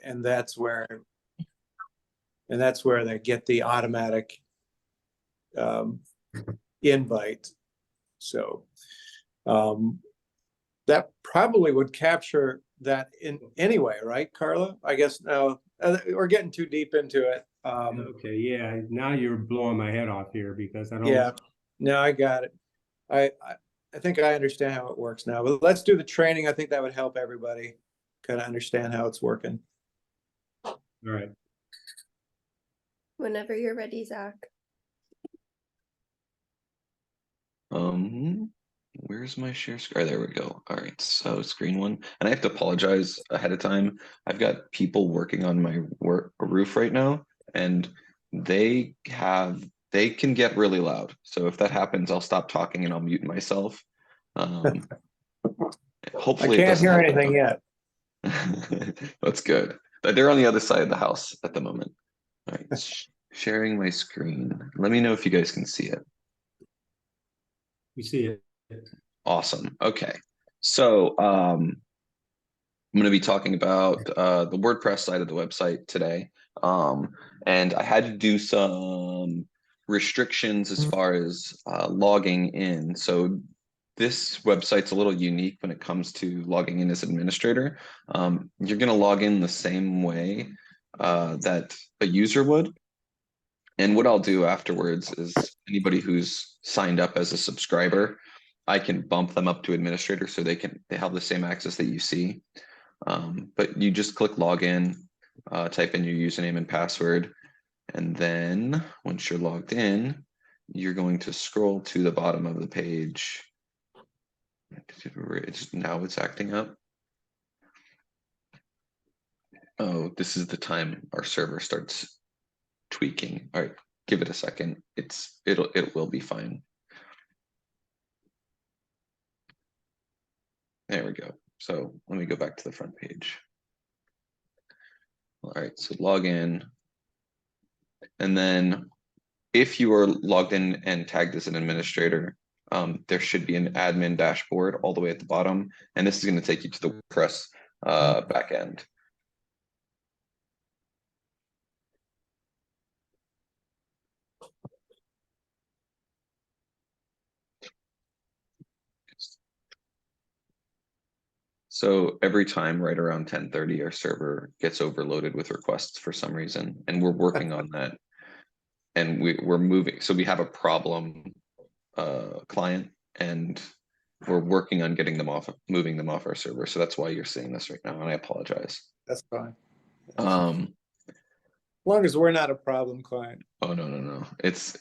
and that's where they get the automatic invite. So that probably would capture that in anyway, right, Carla? I guess now we're getting too deep into it. Okay, yeah. Now you're blowing my head off here because I don't. Yeah, no, I got it. I think I understand how it works now. But let's do the training. I think that would help everybody kind of understand how it's working. All right. Whenever you're ready, Zach. Where's my share screen? There we go. All right, so screen one. And I have to apologize ahead of time. I've got people working on my roof right now, and they can get really loud. So if that happens, I'll stop talking and I'll mute myself. Hopefully I can't hear anything yet. That's good. They're on the other side of the house at the moment. All right, sharing my screen. Let me know if you guys can see it. We see it. Awesome. Okay. So I'm going to be talking about the WordPress side of the website today. And I had to do some restrictions as far as logging in. So this website's a little unique when it comes to logging in as administrator. You're going to log in the same way that a user would. And what I'll do afterwards is anybody who's signed up as a subscriber, I can bump them up to administrator so they have the same access that you see. But you just click login, type in your username and password, and then once you're logged in, you're going to scroll to the bottom of the page. Now it's acting up. Oh, this is the time our server starts tweaking. All right, give it a second. It will be fine. There we go. So let me go back to the front page. All right, so log in. And then if you are logged in and tagged as an administrator, there should be an admin dashboard all the way at the bottom. And this is going to take you to the WordPress backend. So every time right around 10:30, our server gets overloaded with requests for some reason, and we're working on that. And we're moving. So we have a problem client, and we're working on getting them off, moving them off our server. So that's why you're seeing this right now, and I apologize. That's fine. As long as we're not a problem client. Oh no. It's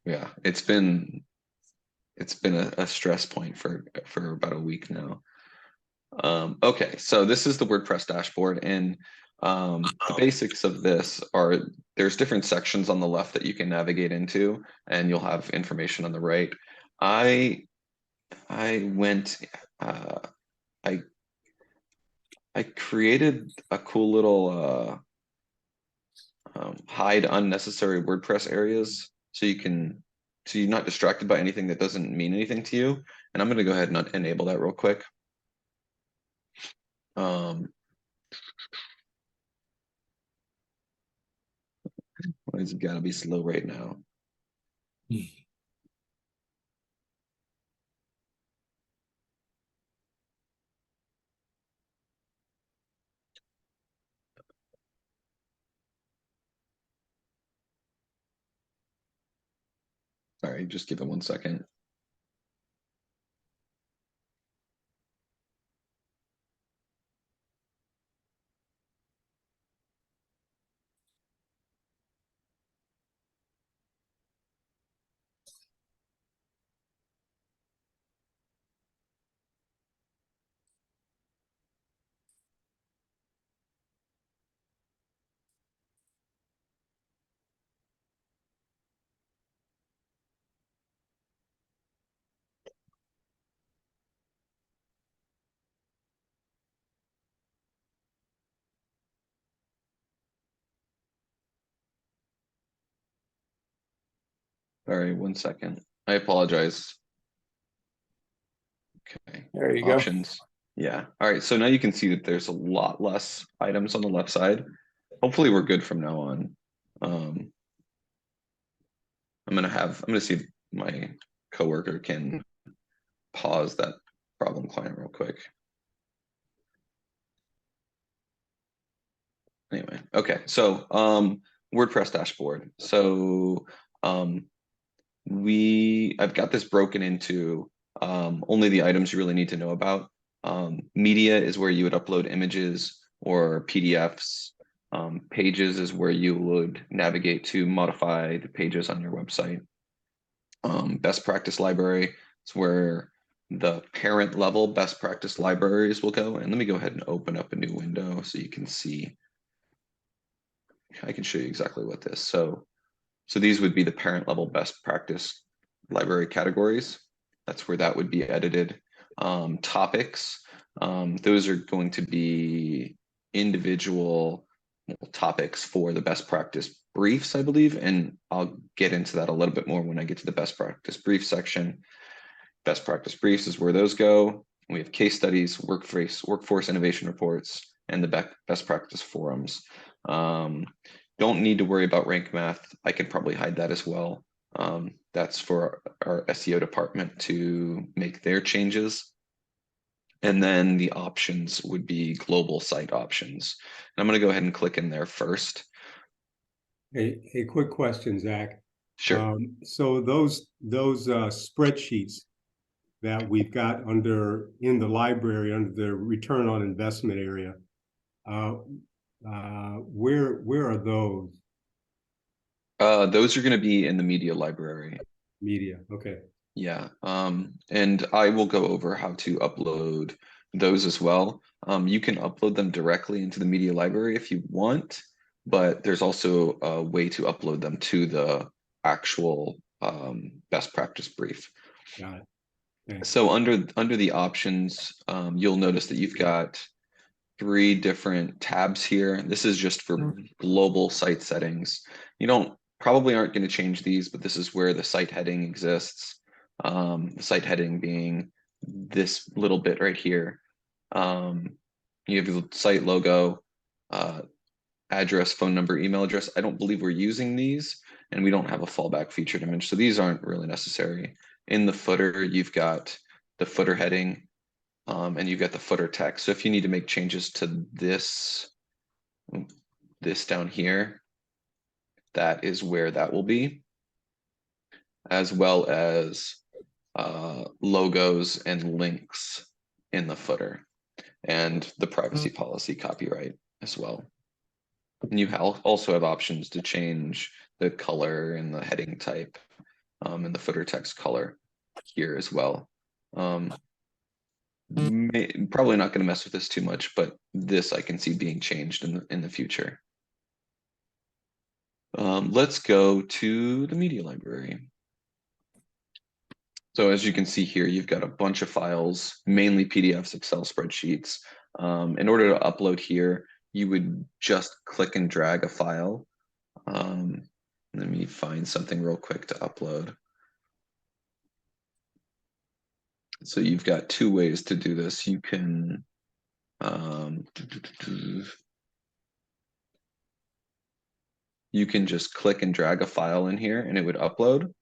yeah, it's been a stress point for about a week now. Okay, so this is the WordPress dashboard, and the basics of this are there's different sections on the left that you can navigate into, and you'll have information on the right. I created a cool little hide unnecessary WordPress areas so you're not distracted by anything that doesn't mean anything to you. And I'm going to go ahead and enable that real quick. Why is it gotta be slow right now? Sorry, just give it 1 second. All right, 1 second. I apologize. Okay. There you Options. Yeah. All right. So now you can see that there's a lot less items on the left side. Hopefully we're good from now on. I'm gonna see if my coworker can pause that problem client real quick. Anyway, okay. So WordPress dashboard. So I've got this broken into only the items you really need to know about. Media is where you would upload images or PDFs. Pages is where you would navigate to modify the pages on your website. Best practice library is where the parent level best practice libraries will go. And let me go ahead and open up a new window so you can see. I can show you exactly what this. So these would be the parent level best practice library categories. That's where that would be edited. Topics, those are going to be individual topics for the best practice briefs, I believe, and I'll get into that a little bit more when I get to the best practice brief section. Best practice briefs is where those go. We have case studies, workforce innovation reports, and the best practice forums. Don't need to worry about rank math. I could probably hide that as well. That's for our SEO department to make their changes. And then the options would be global site options. And I'm going to go ahead and click in there first. A quick question, Zach. Sure. So those spreadsheets that we've got in the library under the return on investment area, where are those? Those are going to be in the media library. Media, okay. Yeah, and I will go over how to upload those as well. You can upload them directly into the media library if you want, but there's also a way to upload them to the actual best practice brief. Got it. Thanks. So under the options, you'll notice that you've got 3 different tabs here. This is just for global site settings. You probably aren't going to change these, but this is where the site heading exists. The site heading being this little bit right here. You have the site logo, address, phone number, email address. I don't believe we're using these, and we don't have a fallback featured image, so these aren't really necessary. In the footer, you've got the footer heading, and you've got the footer text. So if you need to make changes to this down here, that is where that will be, as well as logos and links in the footer, and the privacy policy copyright as well. And you also have options to change the color and the heading type and the footer text color here as well. Probably not going to mess with this too much, but this I can see being changed in the future. Let's go to the media library. So as you can see here, you've got a bunch of files, mainly PDFs, Excel spreadsheets. In order to upload here, you would just click and drag a file. Let me find something real quick to upload. So you've got 2 ways to do this. You can just click and drag a file in here and it would upload,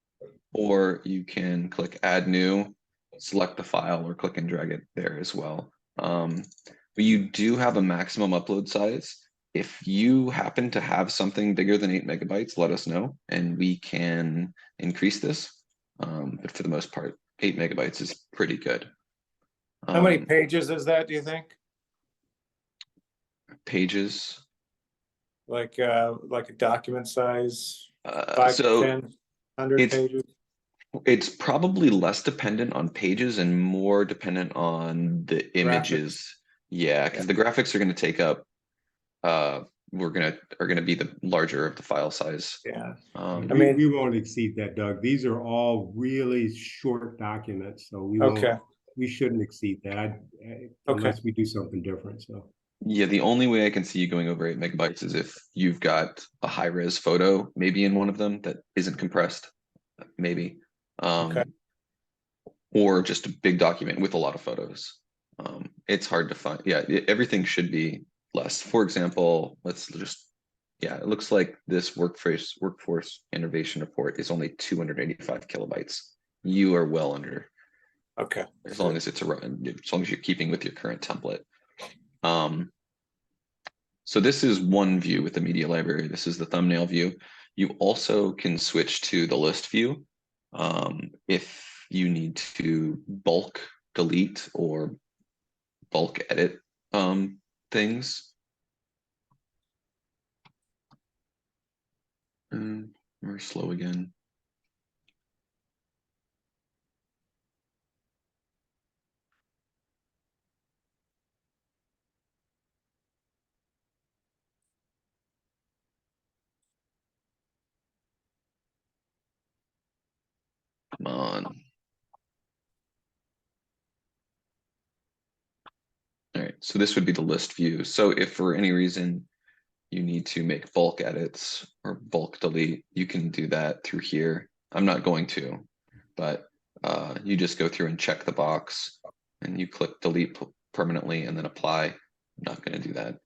or you can click add new, select the file, or click and drag it there as well. But you do have a maximum upload size. If you happen to have something bigger than 8 megabytes, let us know and we can increase this. But for the most part, 8 megabytes is pretty good. How many pages is that, do you think? Pages? Like a document size, 5 to 10, 100 pages? It's probably less dependent on pages and more dependent on the images. Graphics. Yeah, because the graphics are going to take up, are going to be the larger of the file size. Yeah. I mean, we won't exceed that, Doug. These are all really short documents, so we shouldn't exceed that unless we do something different. So. Yeah, the only way I can see you going over 8 megabytes is if you've got a high-res photo, maybe in one of them that isn't compressed, maybe. Or just a big document with a lot of photos. It's hard to find. Yeah, everything should be less. For example, let's just, yeah, it looks like this workforce innovation report is only 285 kilobytes. You are well under. Okay. As long as it's as long as you're keeping with your current template. So this is one view with the media library. This is the thumbnail view. You also can switch to the list view if you need to bulk delete or bulk edit things. We're slow again. Come on. All right, so this would be the list view. So if for any reason you need to make bulk edits or bulk delete, you can do that through here. I'm not going to, but you just go through and check the box and you click delete permanently and then apply. I'm not going to do that.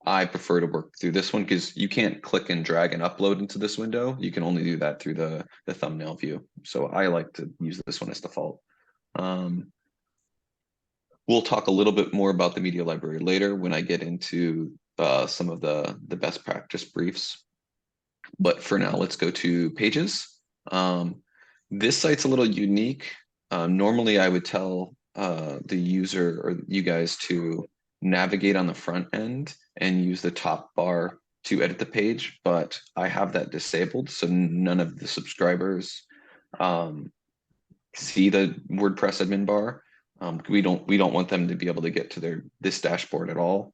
I prefer to work through this one because you can't click and drag and upload into this window. You can only do that through the thumbnail view. So I like to use this one as default. We'll talk a little bit more about the media library later when I get into some of the best practice briefs. But for now, let's go to pages. This site's a little unique. Normally, I would tell the user or you guys to navigate on the front end and use the top bar to edit the page, but I have that disabled, so none of the subscribers see the WordPress admin bar. We don't want them to be able to get to this dashboard at all.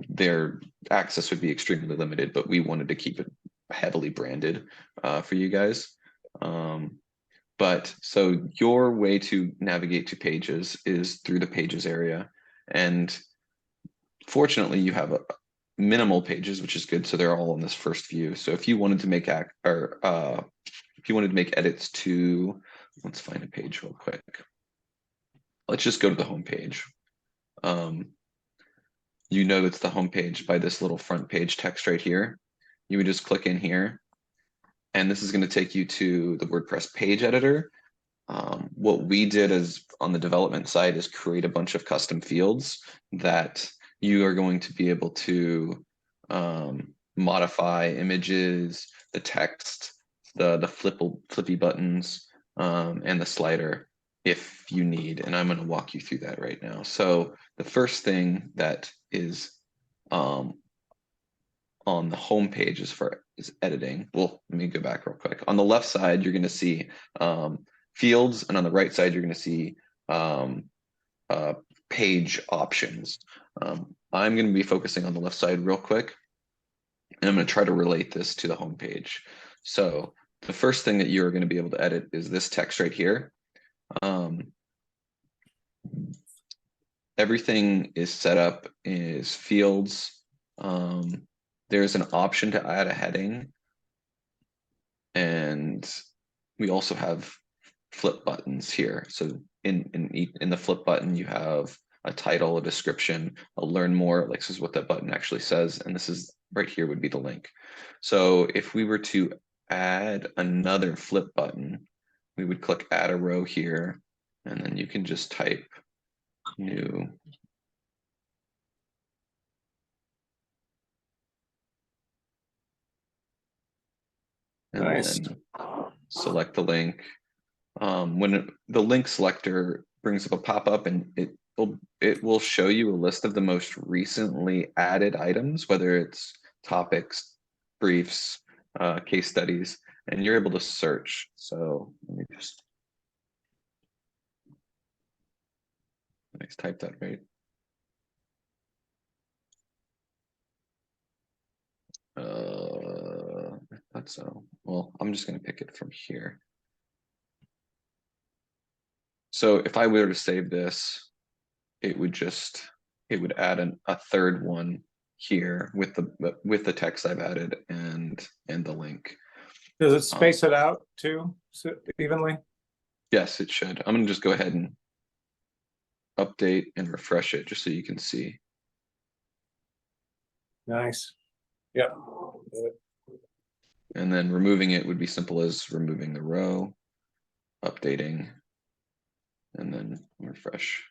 Their access would be extremely limited, but we wanted to keep it heavily branded for you guys. But so your way to navigate to pages is through the pages area, and fortunately you have a minimal pages, which is good. So they're all in this first view. So if you wanted to make if you wanted to make edits to, let's find a page real quick. Let's just go to the home page. You know it's the home page by this little front page text right here. You would just click in here, and this is going to take you to the WordPress page editor. What we did is on the development side is create a bunch of custom fields that you are going to be able to modify images, the text, the flippy buttons, and the slider if you need. And I'm going to walk you through that right now. So the first thing that is on the home page is editing. Well, let me go back real quick. On the left side, you're going to see fields, and on the right side, you're going to see page options. I'm going to be focusing on the left side real quick, and I'm going to try to relate this to the home page. So the first thing that you're going to be able to edit is this text right here. Everything is set up as fields. There's an option to add a heading, and we also have flip buttons here. So in the flip button, you have a title, a description, a learn more. Like, this is what that button actually says, and this is right here would be the link. So if we were to add another flip button, we would click add a row here, and then you can just type new. And Nice. then select the link. When the link selector brings up a pop-up, and it will show you a list of the most recently added items, whether it's topics, briefs, case studies, and you're able to search. So let me just type that right. I thought so. Well, I'm just going to pick it from here. So if I were to save this, it would add a third one here with the text I've added and the link. Does it space it out too, so evenly? Yes, it should. I'm gonna just go ahead and update and refresh it just so you can see. Nice. Yep. And then removing it would be simple as removing the row, updating, and then refresh.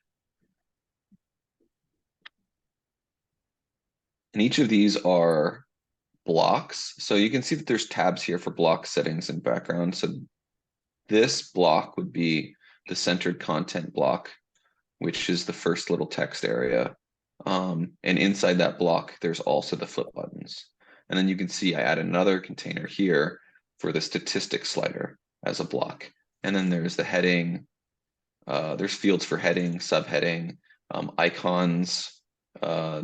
And each of these are blocks. So you can see that there's tabs here for block settings and background. So this block would be the centered content block, which is the first little text area. And inside that block, there's also the flip buttons. And then you can see I add another container here for the statistics slider as a block. And then there's the heading, there's fields for heading, subheading, icons,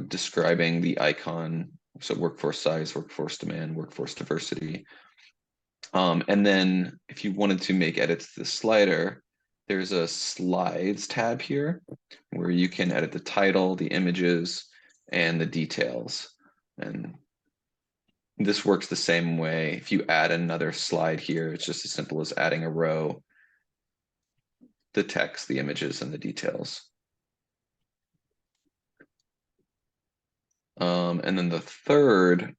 describing the icon, so workforce size, workforce demand, workforce diversity. And then if you wanted to make edits to the slider, there's a slides tab here where you can edit the title, the images, and the details. And this works the same way. If you add another slide here, it's just as simple as adding a row, the text, the images, and the details. And then the third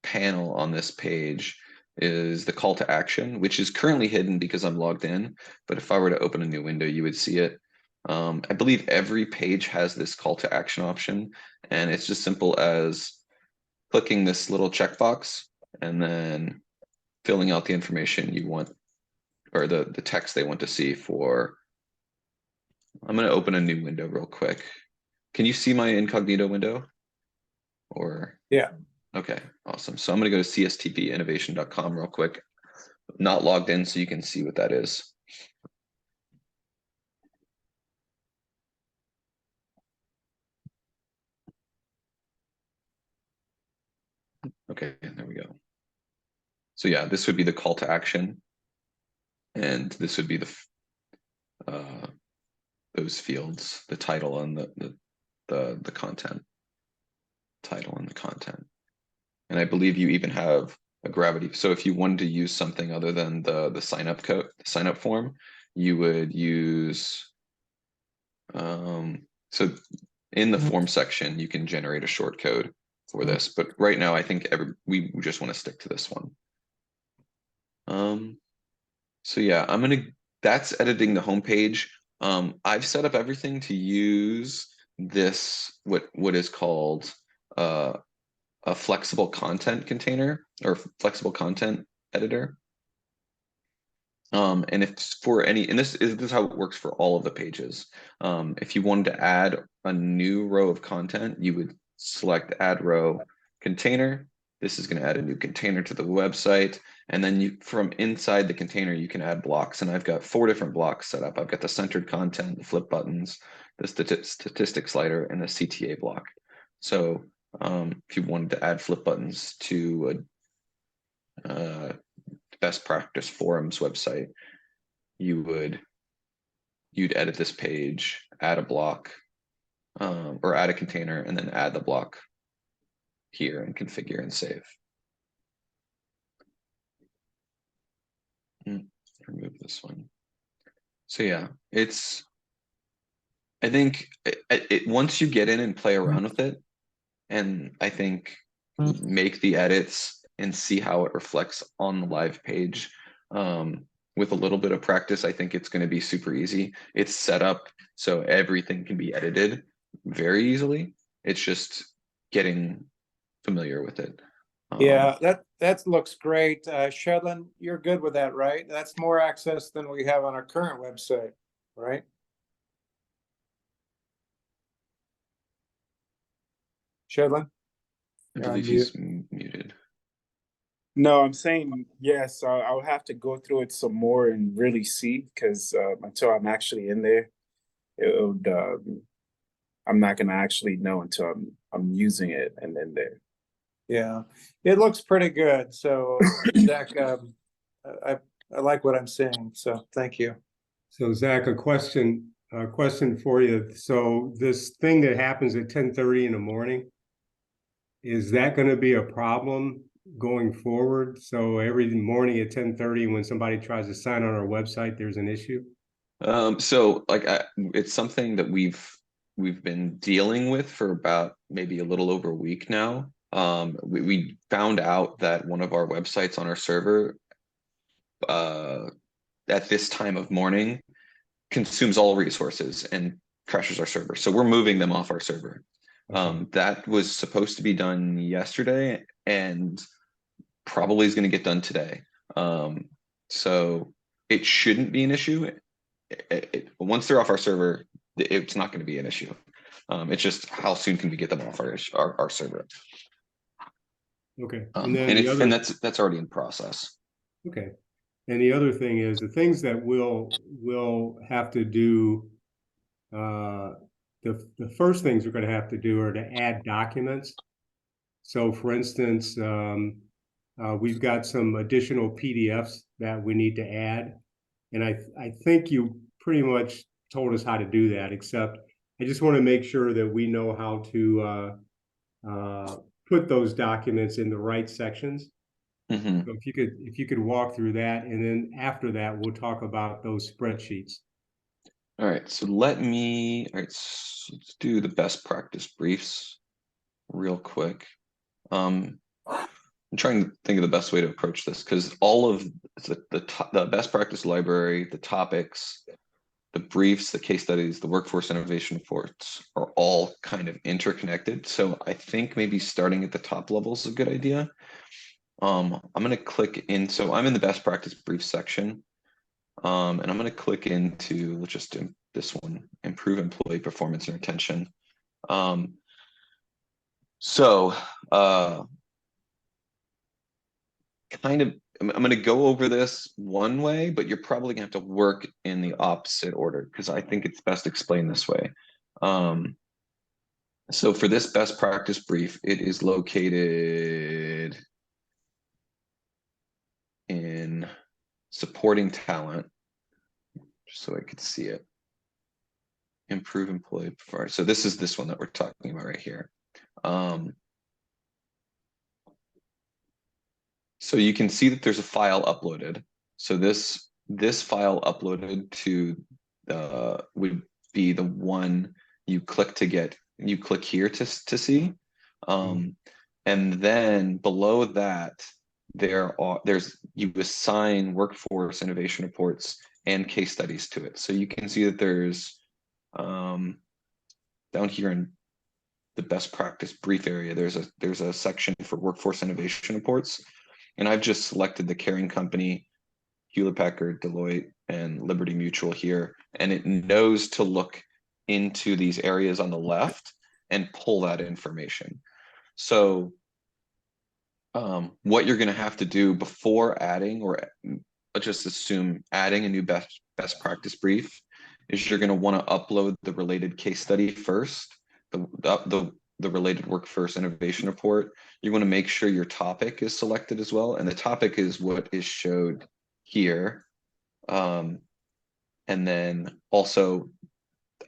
panel on this page is the call to action, which is currently hidden because I'm logged in. But if I were to open a new window, you would see it. I believe every page has this call to action option, and it's just simple as clicking this little checkbox and then filling out the information you want, or the text they want to see for. I'm going to open a new window real quick. Can you see my incognito window? Or yeah. Okay, awesome. So I'm going to go to cstpinnovation.com real quick. Not logged in, so you can see what that is. Okay, there we go. So yeah, this would be the call to action, and this would be the those fields, the title and the content, title and the content. And I believe you even have a gravity. So if you wanted to use something other than the sign up code, sign up form, you would use. So in the form section, you can generate a short code for this, but right now I think we just want to stick to this one. So yeah, that's editing the homepage. I've set up everything to use this, what is called a flexible content container or flexible content editor. And if for any, and this is how it works for all of the pages. If you wanted to add a new row of content, you would select add row container. This is going to add a new container to the website. And then from inside the container, you can add blocks. And I've got 4 different blocks set up. I've got the centered content, the flip buttons, the statistics slider, and the CTA block. So if you wanted to add flip buttons to a best practice forums website, you'd edit this page, add a block, or add a container, and then add the block here and configure and save. Remove this one. So yeah, I think once you get in and play around with it, and I think make the edits and see how it reflects on the live page, with a little bit of practice, I think it's going to be super easy. It's set up so everything can be edited very easily. It's just getting familiar with it. Yeah, that looks great. Shedlin, you're good with that, right? That's more access than we have on our current website, right? Shedlin? I believe he's muted. No, I'm saying yes. I'll have to go through it some more and really see, because until I'm actually in there, I'm not gonna actually know until I'm using it and in there. Yeah, it looks pretty good. So Zach, I like what I'm seeing. So thank you. So Zach, a question for you. So this thing that happens at 10:30 in the morning, is that going to be a problem going forward? So every morning at 10:30, when somebody tries to sign on our website, there's an issue? So like it's something that we've been dealing with for about maybe a little over a week now. We found out that one of our websites on our server at this time of morning consumes all resources and crashes our server. So we're moving them off our server. That was supposed to be done yesterday and probably is going to get done today. So it shouldn't be an issue. Once they're off our server, it's not going to be an issue. It's just how soon can we get them off our server? Okay. And that's already in process. Okay. And the other thing is the things that we'll have to do, the first things we're going to have to do are to add documents. So for instance, we've got some additional PDFs that we need to add. And I think you pretty much told us how to do that, except I just want to make sure that we know how to put those documents in the right sections. Mm-hmm. So if you could walk through that, and then after that, we'll talk about those spreadsheets. All right, so let's do the best practice briefs real quick. I'm trying to think of the best way to approach this because all of the best practice library, the topics, the briefs, the case studies, the workforce innovation reports are all kind of interconnected. So I think maybe starting at the top level is a good idea. I'm going to click in. So I'm in the best practice brief section. And I'm going to click into, let's just do this one, improve employee performance and retention. Kind of, I'm going to go over this one way, but you're probably going to have to work in the opposite order because I think it's best explained this way. So for this best practice brief, it is located in supporting talent, just so I could see it. Improve employee performance. So this is this one that we're talking about right here. So you can see that there's a file uploaded. So this file uploaded to would be the one you click to get. You click here to see, and then below that there's you assign workforce innovation reports and case studies to it. So you can see that there's down here in the best practice brief area, there's a section for workforce innovation reports. And I've just selected the Caring Company, Hewlett Packard, Deloitte, and Liberty Mutual here. And it knows to look into these areas on the left and pull that information. So what you're going to have to do before adding, or let's just assume adding a new best practice brief, is you're going to want to upload the related case study first, the related workforce innovation report. You want to make sure your topic is selected as well. And the topic is what is showed here. And then also,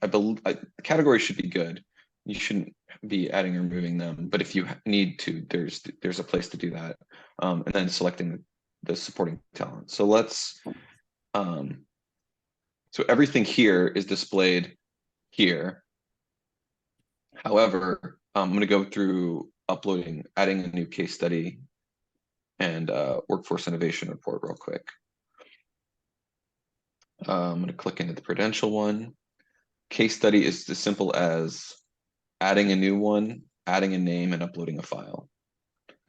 I believe the category should be good. You shouldn't be adding or removing them, but if you need to, there's a place to do that. And then selecting the supporting talent. So let's, so everything here is displayed here. However, I'm going to go through uploading, adding a new case study and workforce innovation report real quick. I'm going to click into the Prudential one. Case study is as simple as adding a new one, adding a name, and uploading a file.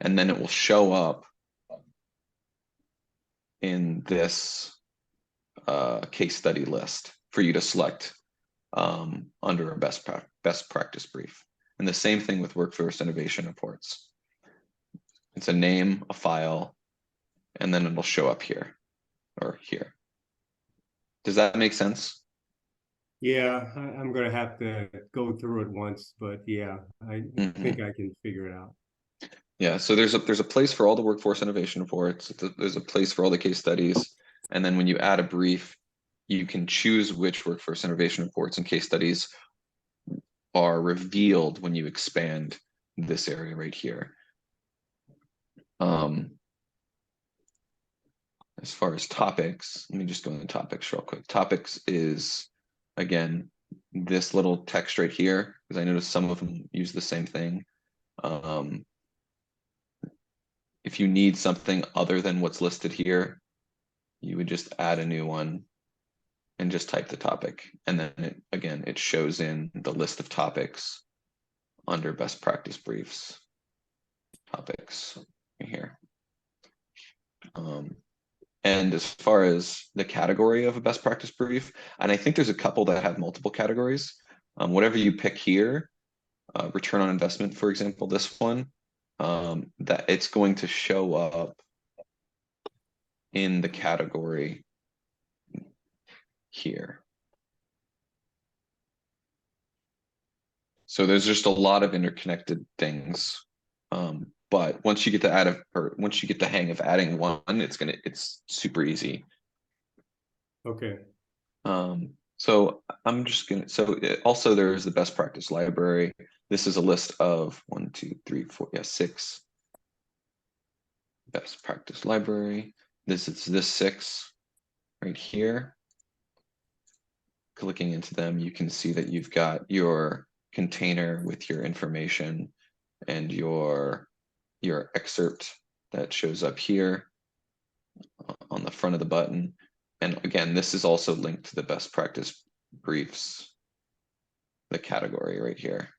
And then it will show up in this case study list for you to select under a best practice brief. And the same thing with workforce innovation reports. It's a name, a file, and then it'll show up here or here. Does that make sense? Yeah, I'm going to have to go through it once, but yeah, I think I can figure it out. Yeah, so there's a place for all the workforce innovation reports. There's a place for all the case studies. And then when you add a brief, you can choose which workforce innovation reports and case studies are revealed when you expand this area right here. as far as topics, let me just go into topics real quick. Topics is, again, this little text right here, because I noticed some of them use the same thing. If you need something other than what's listed here, you would just add a new one and just type the topic. And then it shows in the list of topics under best practice briefs, topics right here. And as far as the category of a best practice brief, and I think there's a couple that have multiple categories. Whatever you pick here, return on investment, for example, this one, that it's going to show up in the category here. So there's just a lot of interconnected things. But once you get once you get the hang of adding one, it's super easy. Okay. So I'm just gonna, also there's the best practice library. This is a list of 1, 2, 3, 4, 6 best practice library. This is this 6 right here. Clicking into them, you can see that you've got your container with your information and your excerpt that shows up here on the front of the button. And again, this is also linked to the best practice briefs, the category right here.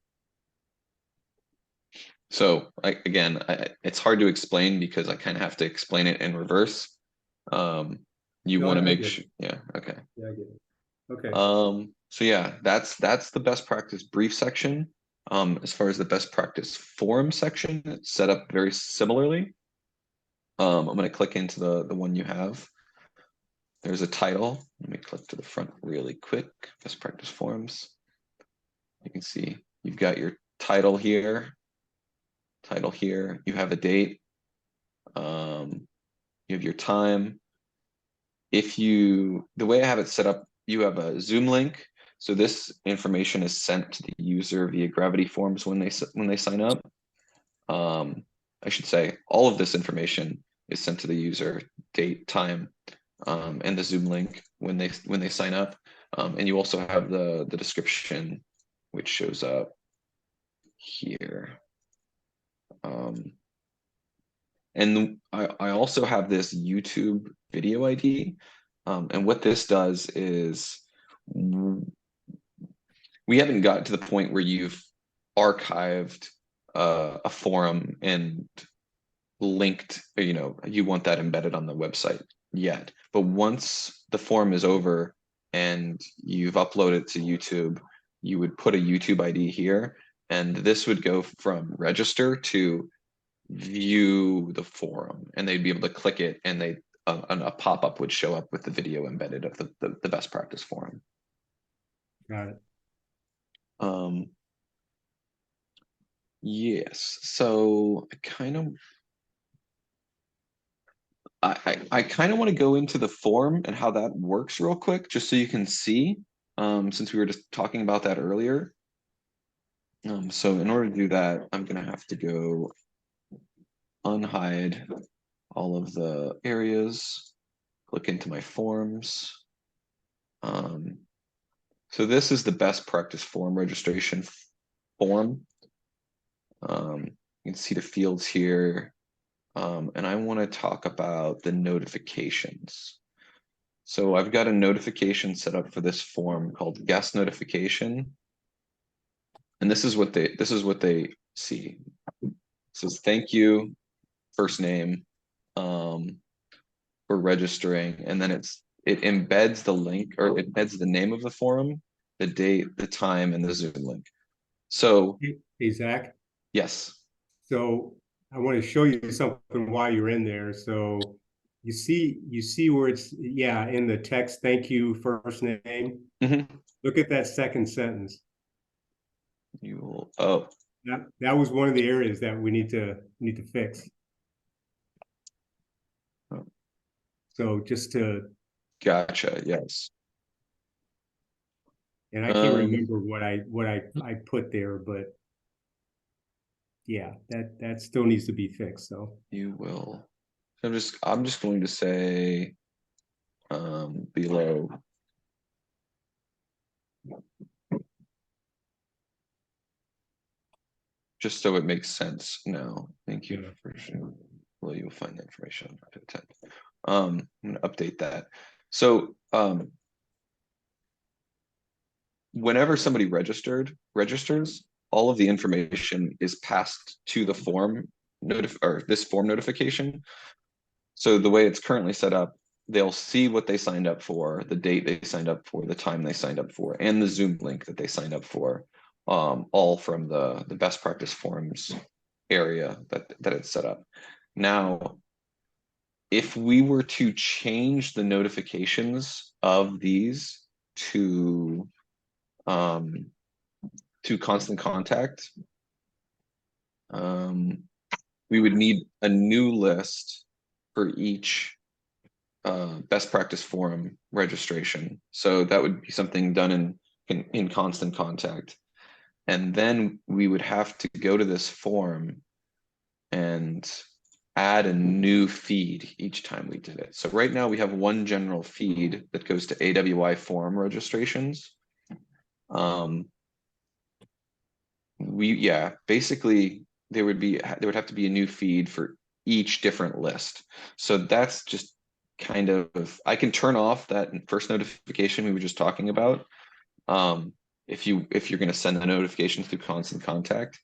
So it's hard to explain because I kind of have to explain it in reverse. You want to make sure, yeah, okay. Yeah, I get it. Okay. So yeah, that's the best practice brief section. As far as the best practice forum section, it's set up very similarly. I'm going to click into the one you have. There's a title. Let me click to the front really quick. Best practice forums. You can see you've got your title here. Title here. You have a date. You have your time. The way I have it set up, you have a Zoom link. So this information is sent to the user via Gravity Forms when they sign up. I should say all of this information is sent to the user, date, time, and the Zoom link when they sign up. And you also have the description, which shows up here. And I also have this YouTube video ID. And what this does is we haven't got to the point where you've archived a forum and linked, you want that embedded on the website yet. But once the forum is over and you've uploaded to YouTube, you would put a YouTube ID here, and this would go from register to view the forum, and they'd be able to click it, and a pop-up would show up with the video embedded of the best practice forum. Got it. Yes, so I kind of want to go into the form and how that works real quick, just so you can see, since we were just talking about that earlier. So in order to do that, I'm gonna have to go unhide all of the areas, click into my forms. So this is the best practice form registration form. You can see the fields here. And I want to talk about the notifications. So I've got a notification set up for this form called guest notification. And this is what they see. It says, thank you, first name, for registering. And then it embeds the link, or it embeds the name of the forum, the date, the time, and the Zoom link. So Hey, Zach. yes. So I want to show you something while you're in there. So you see where it's, in the text, thank you, first name. Mm-hmm. Look at that second sentence. That was one of the areas that we need to fix. Oh. So just to. Gotcha. Yes. And I can't remember what I put there, but yeah, that still needs to be fixed. So you will I'm just going to say below. Just so it makes sense now. Thank you for sharing. Well, you'll find the information on the 10th. I'm gonna update that. So whenever somebody registers, all of the information is passed to the form this form notification. So the way it's currently set up, they'll see what they signed up for, the date they signed up for, the time they signed up for, and the Zoom link that they signed up for, all from the best practice forms area that it's set up. Now, if we were to change the notifications of these to constant contact, we would need a new list for each best practice forum registration. So that would be something done in constant contact. And then we would have to go to this form and add a new feed each time we did it. So right now we have one general feed that goes to AWI forum registrations. Basically there would have to be a new feed for each different list. So that's just kind of, I can turn off that first notification we were just talking about. If you're going to send the notification through constant contact,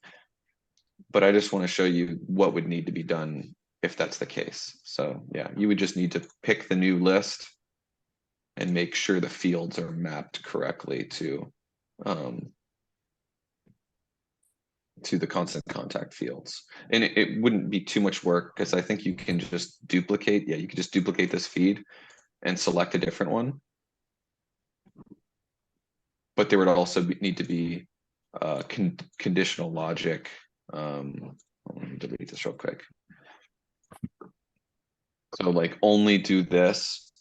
but I just want to show you what would need to be done if that's the case. So yeah, you would just need to pick the new list and make sure the fields are mapped correctly to the constant contact fields. And it wouldn't be too much work because I think you can just duplicate. Yeah, you can just duplicate this feed and select a different one. But there would also need to be conditional logic. Let me delete this real quick. So like only do this,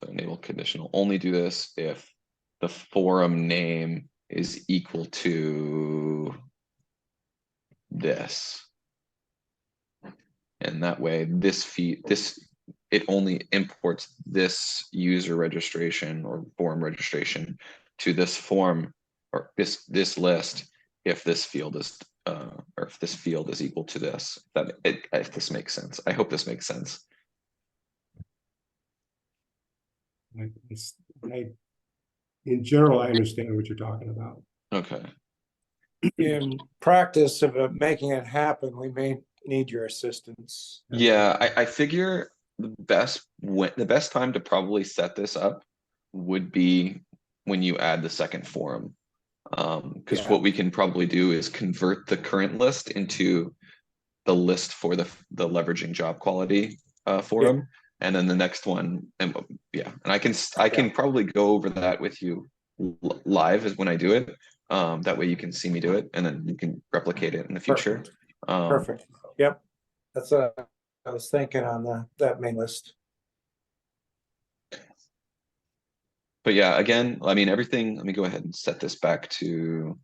enable conditional, only do this if the forum name is equal to this. And that way this feed, it only imports this user registration or forum registration to this form or this list if this field is or if this field is equal to this. If this makes sense. I hope this makes sense. In general, I understand what you're talking about. Okay. In practice of making it happen, we may need your assistance. Yeah, I figure the best time to probably set this up would be when you add the second forum. Because what we can probably do is convert the current list into the list for the leveraging job quality forum, and then the next one, and I can probably go over that with you live as when I do it. That way you can see me do it, and then you can replicate it in the future. Perfect. Perfect. Yep, that's what I was thinking on that main list. But yeah, again, I mean, everything, let me go ahead and set this back to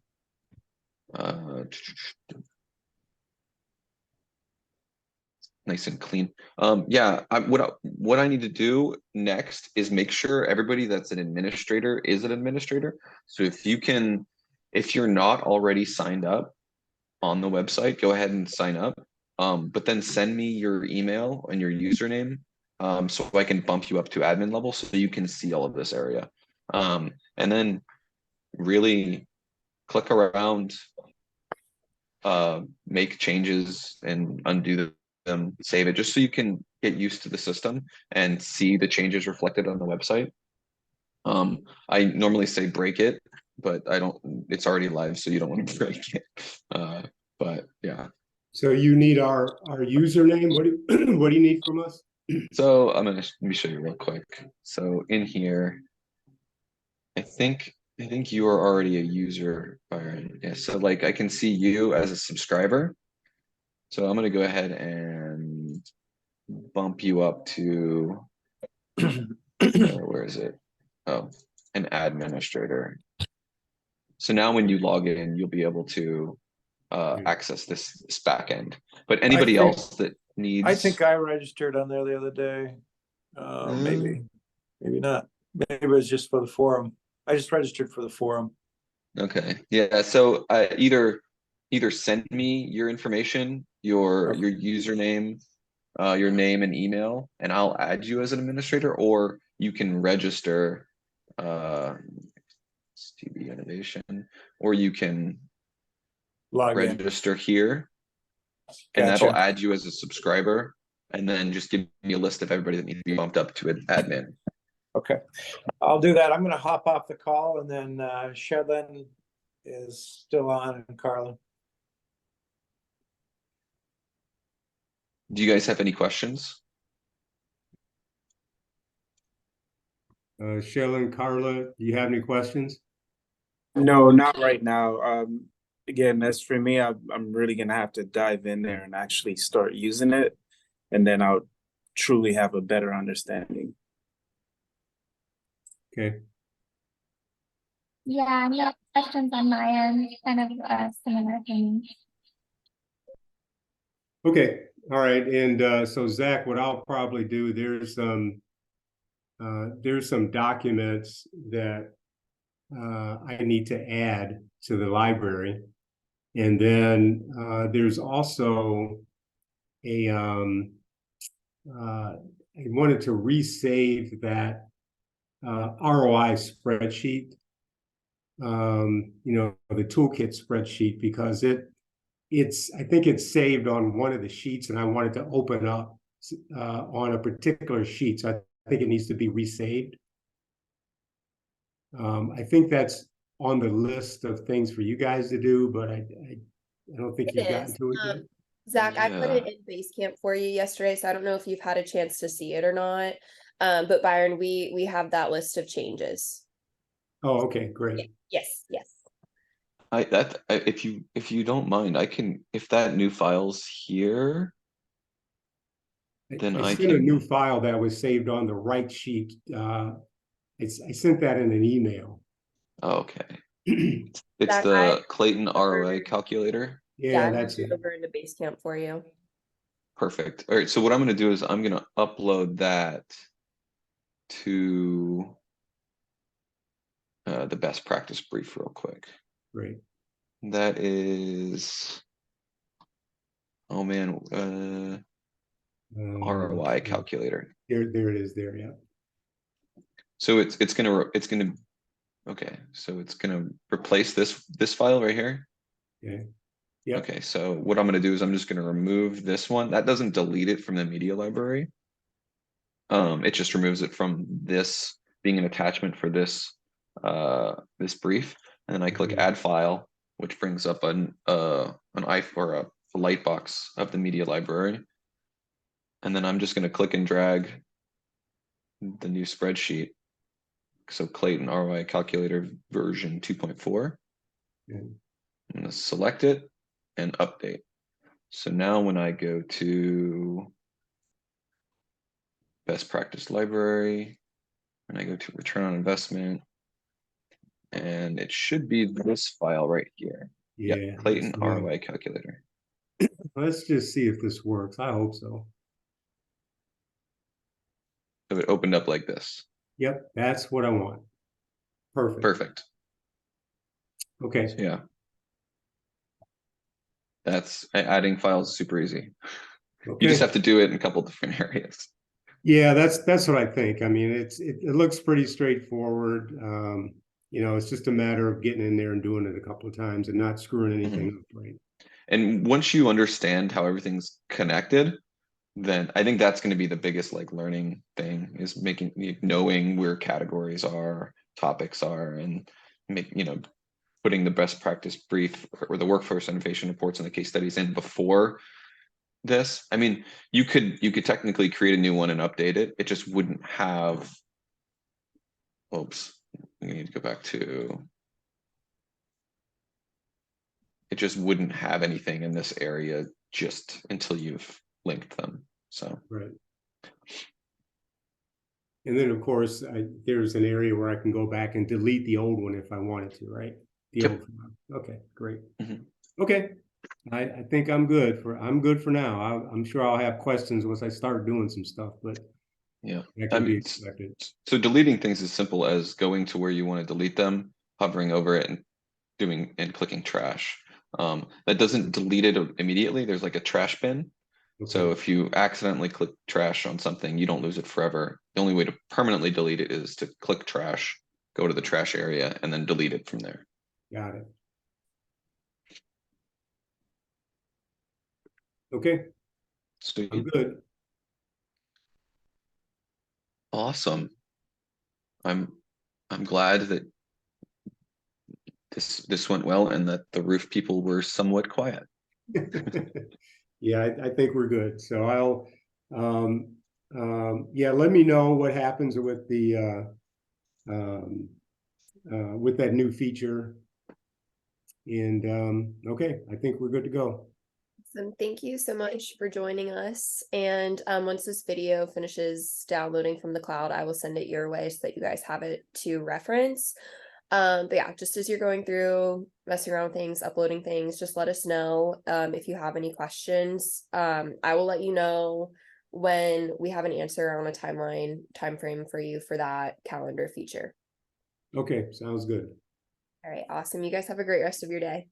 nice and clean. What I need to do next is make sure everybody that's an administrator is an administrator. So if you're not already signed up on the website, go ahead and sign up. But then send me your email and your username so I can bump you up to admin level so you can see all of this area. And then really click around, make changes and undo them, save it, just so you can get used to the system and see the changes reflected on the website. I normally say break it, but I don't, it's already live, so you don't want to break it. But yeah. So you need our username. What do you need from us? So let me show you real quick. So in here, I think you are already a user, Byron. Yeah, so like I can see you as a subscriber. So I'm gonna go ahead and bump you up to where is it? Oh, an administrator. So now when you log in, you'll be able to access this back end. But anybody else that needs? I think I registered on there the other day. Maybe, Mm. maybe not. Maybe it was just for the forum. I just registered for the forum. Okay, yeah, so either send me your information, your Okay. your username, your name and email, and I'll add you as an administrator, or you can register TV Innovation, or you can Log in. register here, and that'll Gotcha. add you as a subscriber, and then just give me a list of everybody that needs to be bumped up to an admin. Okay, I'll do that. I'm gonna hop off the call, and then Shedlin is still on, and Carlin. Do you guys have any questions? Sheldon, Carla, do you have any questions? No, not right now. Again, as for me, I'm really gonna have to dive in there and actually start using it, and then I'll truly have a better understanding. Okay. Yeah, no questions on my end, kind of similar things. Okay, all right, and so Zach, what I'll probably do, there's some documents that I need to add to the library, and then there's also a I wanted to resave that ROI spreadsheet, the toolkit spreadsheet, because I think it's saved on one of the sheets, and I wanted to open up on a particular sheet. So I think it needs to be resaved. I think that's on the list of things for you guys to do, but I don't think you've gotten to it yet. Zach, I put Yeah. it in Basecamp for you yesterday, so I don't know if you've had a chance to see it or not. But Byron, we have that list of changes. Oh, okay, great. Yes. If you don't mind, I can, if that new file's here, then I I sent a new can. file that was saved on the right sheet. I sent that in an email. Oh, okay. Yeah, It's Zach, the Clayton ROI calculator. I that's moved it. over into Basecamp for you. Perfect. All right, so what I'm going to do is I'm going to upload that to the best practice brief real quick. Great. That is, oh man, ROI calculator. There it is. There, yeah. So it's gonna okay. So it's gonna replace this file right here. Okay. Yep. Okay. So what I'm gonna do is I'm just gonna remove this one. That doesn't delete it from the media library. It just removes it from this being an attachment for this this brief, and then I click Mhm. Add File, which brings up an or a light box of the media library, and then I'm just going to click and drag the new spreadsheet. So Clayton ROI calculator version 2.4. Okay. I'm going to select it and update. So now when I go to best practice library, and I go to return on investment, and it should be this file right here. Yeah. Yep, Clayton that's the one. ROI calculator. Let's just see if this works. I hope so. So it opened up like this. Yep, that's what I want. Perfect. Perfect. Okay. So yeah. That's adding files is super easy. Okay. You just have to do it in a couple different areas. Yeah, that's what I think. I mean, it looks pretty straightforward. It's just a matter of getting in there and doing it a couple of times and not screwing anything up, right? And once you understand how everything's connected, then I think that's going to be the biggest learning thing, is knowing where categories are, topics are, and putting the best practice brief or the workforce innovation reports and the case studies in before this. I mean, you could technically create a new one and update it. It just wouldn't have. Oops, we need to go back to. It just wouldn't have anything in this area just until you've linked them. So right. And then of course there's an area where I can go back and delete the old one if I wanted to, right? The yep. old one. Okay, great. Mm-hmm. Okay, I think I'm good for now. I'm sure I'll have questions once I start doing some stuff, but Yeah. that I can be mean, expected. so deleting things is simple as going to where you want to delete them, hovering over it and clicking trash. That doesn't delete it immediately. There's like a trash bin. So Okay, if you accidentally click trash on something, you don't lose it forever. The only way to permanently delete it is to click trash, go to the trash area, and then delete it from there. got it. Okay, Sweet. I'm good. Awesome. I'm glad that this went well and that the roof people were somewhat quiet. Yeah, I think we're good. So I'll, yeah, let me know what happens with the, with that new feature. And, okay, I think we're good to go. So thank you so much for joining us. And once this video finishes downloading from the cloud, I will send it your way so that you guys have it to reference. But yeah, just as you're going through, messing around with things, uploading things, just let us know if you have any questions. I will let you know when we have an answer on a time frame for you for that calendar feature. Okay, sounds good. All right, awesome. You guys have a great rest of your day.